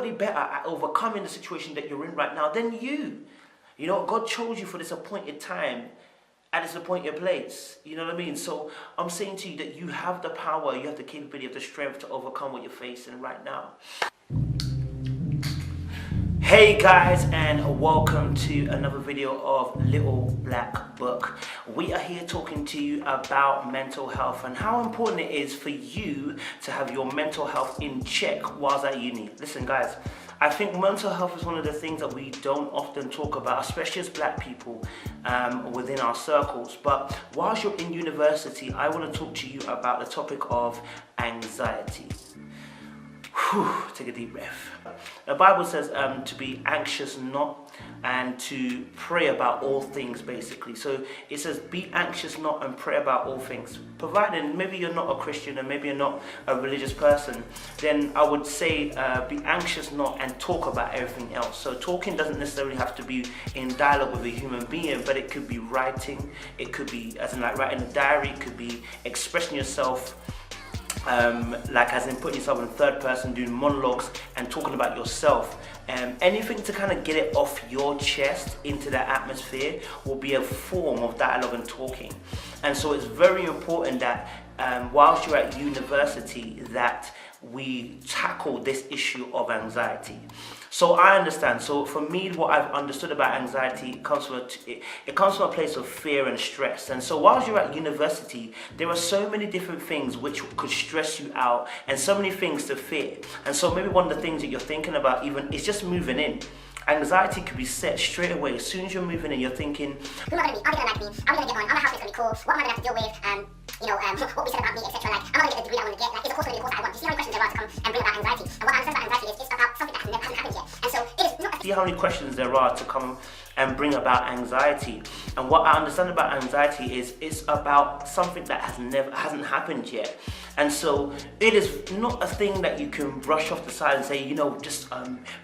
nobody better at overcoming the situation that you're in right now than you. You know, God chose you for this appointed time at this appointed place. You know what I mean? So I'm saying to you that you have the power, you have the capability, you have the strength to overcome what you're facing right now. Hey guys, and welcome to another video of Little Black Book. We are here talking to you about mental health and how important it is for you to have your mental health in check whilst at uni. Listen guys, I think mental health is one of the things that we don't often talk about, especially as black people within our circles. But whilst you're in university, I want to talk to you about the topic of anxiety. Whew, take a deep breath. The Bible says to be anxious not, and to pray about all things, basically. So it says be anxious not and pray about all things. Provided maybe you're not a Christian and maybe you're not a religious person, then I would say be anxious not and talk about everything else. So talking doesn't necessarily have to be in dialogue with a human being, but it could be writing, it could be as in like writing a diary, it could be expressing yourself like as in putting yourself in third person, doing monologues and talking about yourself. Anything to kind of get it off your chest into that atmosphere will be a form of dialogue and talking. And so it's very important that whilst you're at university that we tackle this issue of anxiety. So I understand. So for me, what I've understood about anxiety comes from it comes from a place of fear and stress. And so whilst you're at university, there are so many different things which could stress you out and so many things to fear. And so maybe one of the things that you're thinking about even is just moving in. Anxiety could be set straight away. As soon as you're moving in, you're thinking, who am I going to be? Are they going to like me? Are we going to get on? Are my housemates going to be cool? What am I going to have to deal with? What we said about me, etc. Like, am I going to get the degree I want to get? Like, is the course going to be the course that I want? Do you see how many questions there are to come and bring about anxiety? And what I understand about anxiety is it's about something that hasn't happened yet. And so it is not. See how many questions there are to come and bring about anxiety. And what I understand about anxiety is it's about something that hasn't happened yet. And so it is not a thing that you can brush off the side and say, you know, just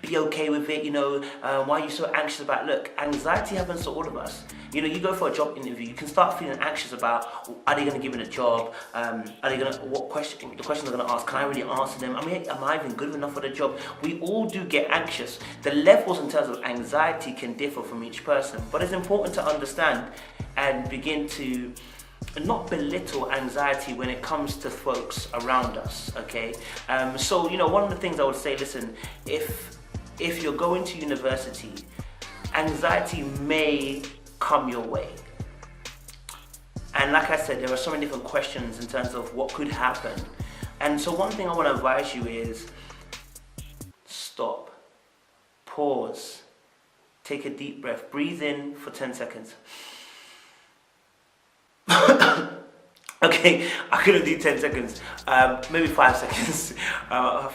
be okay with it, you know, why are you so anxious about it? Look, anxiety happens to all of us. You know, you go for a job interview, you can start feeling anxious about, are they going to give me a job? Are they going to, the questions they're going to ask, can I really answer them? I mean, am I even good enough for the job? We all do get anxious. The levels in terms of anxiety can differ from each person, but it's important to understand and begin to not belittle anxiety when it comes to folks around us, okay? So, you know, one of the things I would say, listen, if you're going to university, anxiety may come your way. And like I said, there are so many different questions in terms of what could happen. And so one thing I want to advise you is stop, pause, take a deep breath, breathe in for 10 seconds. Okay, I couldn't do 10 seconds, maybe 5 seconds.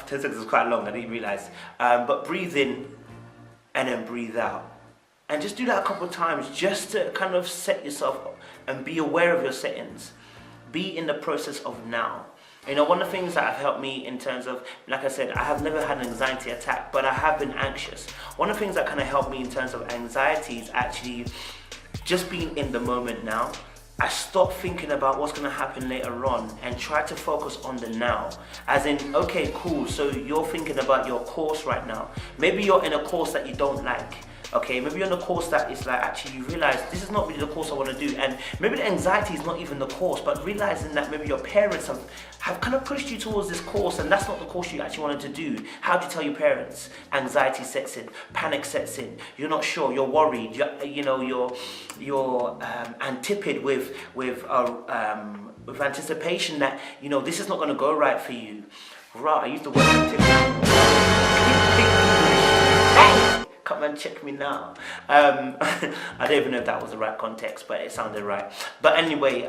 10 seconds is quite long, I didn't realize. But breathe in and then breathe out. And just do that a couple of times just to kind of set yourself up and be aware of your settings. Be in the process of now. You know, one of the things that have helped me in terms of, like I said, I have never had an anxiety attack, but I have been anxious. One of the things that kind of helped me in terms of anxiety is actually just being in the moment now. I stopped thinking about what's going to happen later on and try to focus on the now. As in, okay, cool, so you're thinking about your course right now. Maybe you're in a course that you don't like. Okay, maybe you're in a course that is like, actually you realize this is not really the course I want to do, and maybe the anxiety is not even the course, but realizing that maybe your parents have kind of pushed you towards this course and that's not the course you actually wanted to do. How do you tell your parents? Anxiety sets in, panic sets in, you're not sure, you're worried, you're antipid with anticipation that, you know, this is not going to go right for you. Right, I used the word antipid. Come and check me now. I don't even know if that was the right context, but it sounded right. But anyway,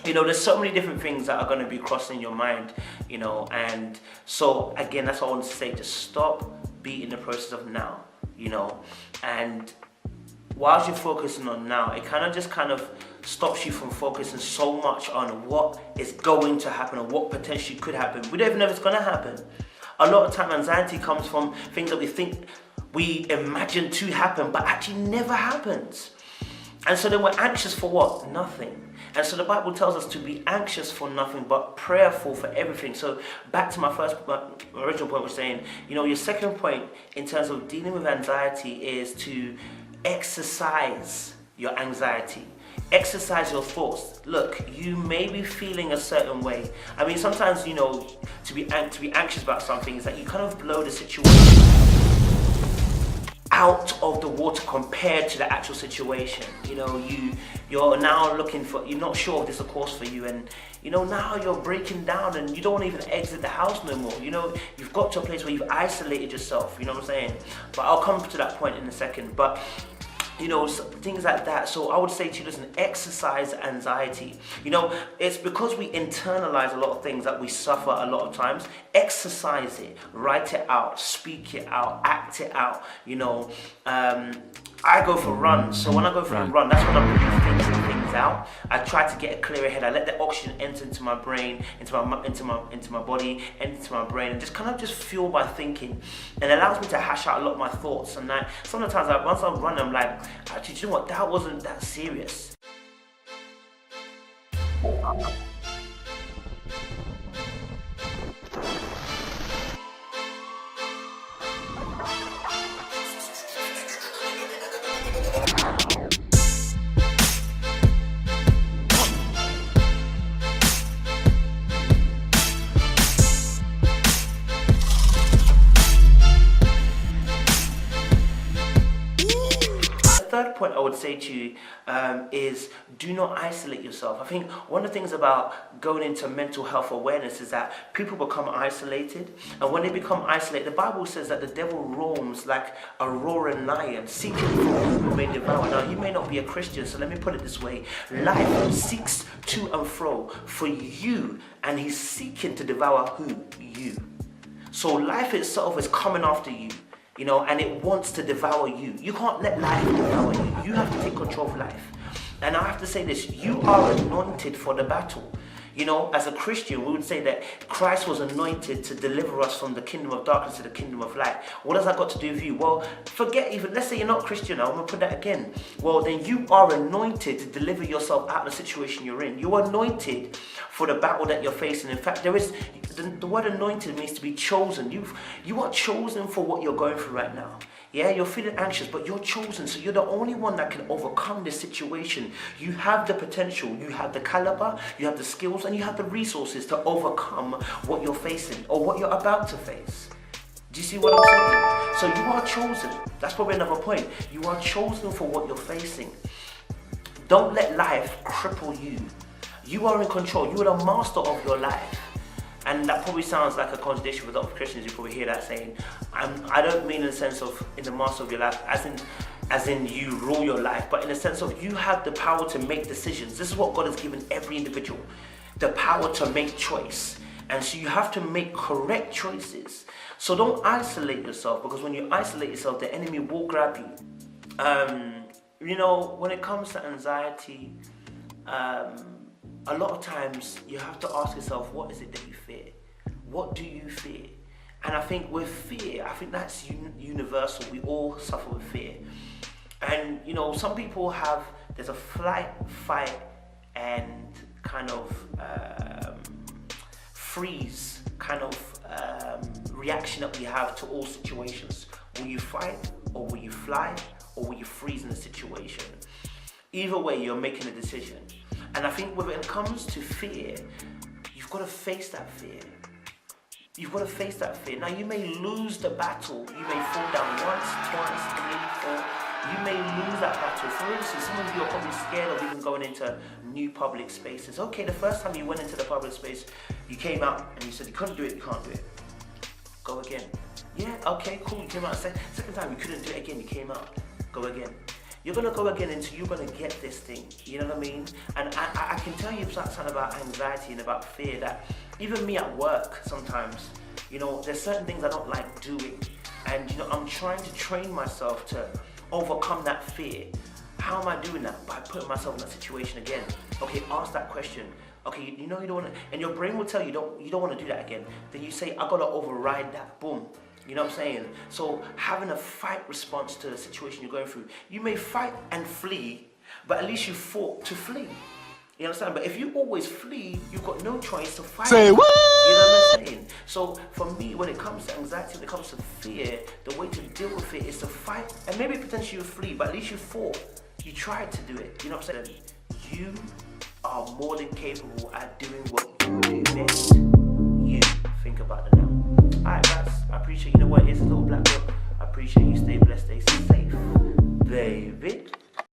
you know, there's so many different things that are going to be crossing your mind, you know, and so again, that's what I want to say. Just stop, be in the process of now, you know, and whilst you're focusing on now, it kind of stops you from focusing so much on what is going to happen or what potentially could happen. We don't even know if it's going to happen. A lot of time, anxiety comes from things that we imagine to happen, but actually never happens. And so then we're anxious for what? Nothing. And so the Bible tells us to be anxious for nothing but prayerful for everything. So back to my original point was saying, your second point in terms of dealing with anxiety is to exercise your anxiety. Exercise your thoughts. Look, you may be feeling a certain way. I mean, sometimes, to be anxious about something is that you kind of blow the situation out of the water compared to the actual situation. You're now you're not sure if this is a course for you, and now you're breaking down and you don't want to even exit the house no more. You've got to a place where you've isolated yourself, you know what I'm saying? But I'll come to that point in a second. But things like that. So I would say to you, listen, exercise anxiety. It's because we internalize a lot of things that we suffer a lot of times. Exercise it, write it out, speak it out, act it out. I go for runs. So when I go for a run, that's when I'm really thinking things out. I try to get a clearer head. I let the oxygen enter into my brain, into my body, into my brain, and just fuel my thinking. And it allows me to hash out a lot of my thoughts. And sometimes once I'm running, I'm like, actually, do you know what? That wasn't that serious. Third point I would say to you is do not isolate yourself. I think one of the things about going into mental health awareness is that people become isolated, and when they become isolated, the Bible says that the devil roams like a roaring lion, seeking for whom he may devour. Now, you may not be a Christian, so let me put it this way. Life seeks to and fro for you, and he's seeking to devour who? You. So life itself is coming after you. And it wants to devour you. You can't let life devour you. You have to take control of life. And I have to say this, you are anointed for the battle. As a Christian, we would say that Christ was anointed to deliver us from the kingdom of darkness to the kingdom of light. What has that got to do with you? Well, let's say you're not Christian. I'm going to put that again. Well, then you are anointed to deliver yourself out of the situation you're in. You're anointed for the battle that you're facing. In fact, the word anointed means to be chosen. You are chosen for what you're going through right now. Yeah, you're feeling anxious, but you're chosen. So you're the only one that can overcome this situation. You have the potential, you have the caliber, you have the skills, and you have the resources to overcome what you're facing or what you're about to face. Do you see what I'm saying? So you are chosen. That's probably another point. You are chosen for what you're facing. Don't let life cripple you. You are in control. You are the master of your life. And that probably sounds like a contradiction with a lot of Christians. You probably hear that saying, I don't mean in the sense of in the master of your life, as in you rule your life, but in the sense of you have the power to make decisions. This is what God has given every individual, the power to make choice. And so you have to make correct choices. So don't isolate yourself, because when you isolate yourself, the enemy will grab you. When it comes to anxiety, a lot of times you have to ask yourself, what is it that you fear? What do you fear? And I think with fear, I think that's universal. We all suffer with fear. And some people there's a flight, fight, and kind of freeze kind of reaction that we have to all situations. Will you fight, or will you fly, or will you freeze in the situation? Either way, you're making a decision. And I think when it comes to fear, you've got to face that fear. You've got to face that fear. Now, you may lose the battle. You may fall down once, twice, 3, 4. You may lose that battle. For instance, some of you are probably scared of even going into new public spaces. Okay, the first time you went into the public space, you came out and you said you couldn't do it, you can't do it. Go again. Yeah, okay, cool, you came out. Second time, you couldn't do it again, you came out. Go again. You're going to go again until you're going to get this thing. You know what I mean? And I can tell you something about anxiety and about fear that even me at work sometimes, there's certain things I don't like doing. And, I'm trying to train myself to overcome that fear. How am I doing that? By putting myself in that situation again. Okay, ask that question. Okay, you don't want to, and your brain will tell you you don't want to do that again. Then you say, I got to override that. Boom. You know what I'm saying? So having a fight response to the situation you're going through. You may fight and flee, but at least you fought to flee. You understand? But if you always flee, you've got no choice to fight. Say what? You know what I'm saying? So for me, when it comes to anxiety, when it comes to fear, the way to deal with it is to fight. And maybe potentially you flee, but at least you fought. You tried to do it. You know what I'm saying? You are more than capable at doing what you do best. You think about it now. Alright guys, I appreciate, you know what, it's a little black book. I appreciate you. Stay blessed, stay safe, baby.